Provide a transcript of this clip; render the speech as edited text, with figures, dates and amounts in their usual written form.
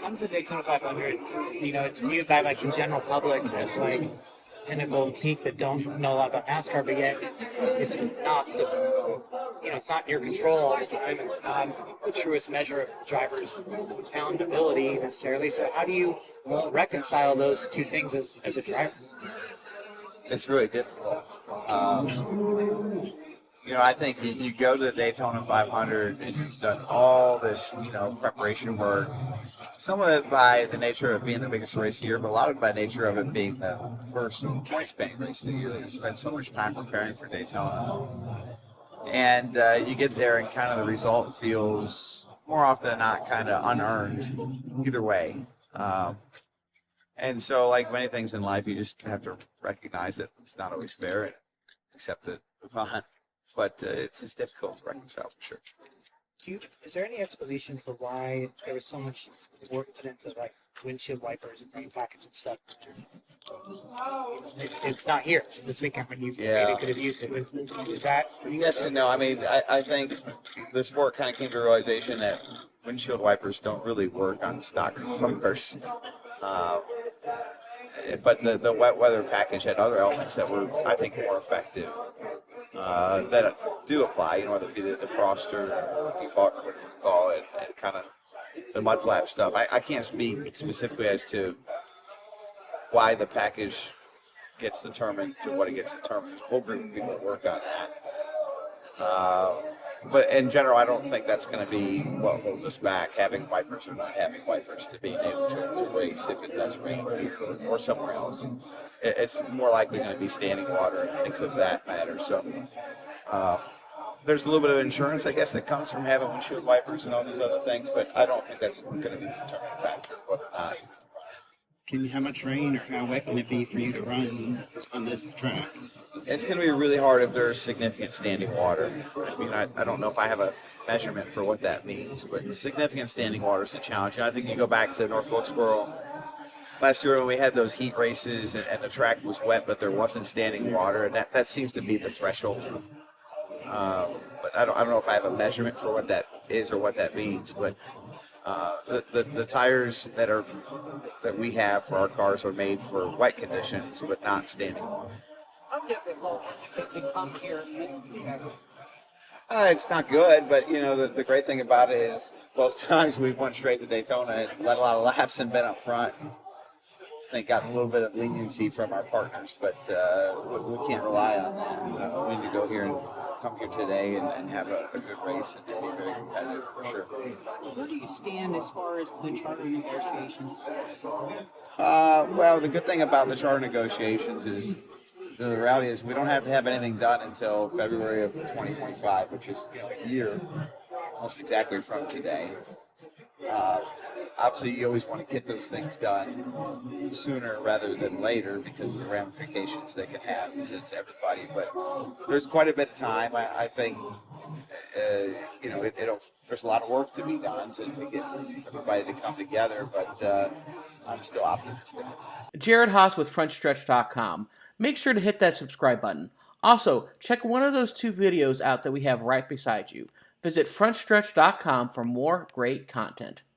comes to Daytona 500, it's viewed by like the general public as like pinnacle peak that don't know a lot about NASCAR, but yet it's not it's not in your control all the time. It's not the truest measure of the driver's found ability necessarily. So how do you reconcile those two things as a driver? It's really difficult. I think you go to the Daytona 500 and you've done all this, preparation work. Some of it by the nature of being the biggest race of the year, but a lot of it by nature of it being the first points-paying race of the year. You spend so much time preparing for Daytona. And you get there and kind of the result feels more often than not kind of unearned either way. And so like many things in life, you just have to recognize that it's not always fair and accept it, move on. But it's just difficult to reconcile for sure. Is there any explanation for why there was so much work put into like windshield wipers and rain package and stuff? It's not here this weekend when you maybe could have used it. Is that? Yes and no. I mean, I think the sport kind of came to a realization that windshield wipers don't really work on stock cars. But the wet weather package had other elements that were, I think, more effective that do apply, whether it be the defroster, default, or whatever you call it, and kind of the mud flap stuff. I can't speak specifically as to why the package gets determined to what it gets determined. There's a whole group of people that work on that. But in general, I don't think that's going to be what holds us back, having wipers or not having wipers, to being able to race if it does rain here or somewhere else. It's more likely going to be standing water and things of that matter. So there's a little bit of insurance, I guess, that comes from having windshield wipers and all these other things, but I don't think that's going to be the determining factor whether or not. How much rain or how wet can it be for you to run on this track? It's going to be really hard if there's significant standing water. I mean, I don't know if I have a measurement for what that means, but significant standing water is the challenge. And I think you go back to North Wilkesboro last year when we had those heat races and the track was wet, but there wasn't standing water, and that seems to be the threshold. But I don't know if I have a measurement for what that is or what that means, but the tires that we have for our cars are made for wet conditions, but not standing water. How difficult is it to come here and miss the track? It's not good, but the great thing about it is both times we've went straight to Daytona and led a lot of laps and been up front. I think gotten a little bit of leniency from our partners, but we can't rely on that. We need to go here and come here today and have a good race and be very competitive for sure. Where do you stand as far as the charter negotiations? Well, the good thing about the charter negotiations is the reality is we don't have to have anything done until February of 2025, which is a year, almost exactly from today. Obviously, you always want to get those things done sooner rather than later because of the ramifications they can have to everybody. But there's quite a bit of time. I think, there's a lot of work to be done to get everybody to come together, but I'm still optimistic. Jared Haas with Frontstretch.com. Make sure to hit that subscribe button. Also, check one of those two videos out that we have right beside you. Visit Frontstretch.com for more great content.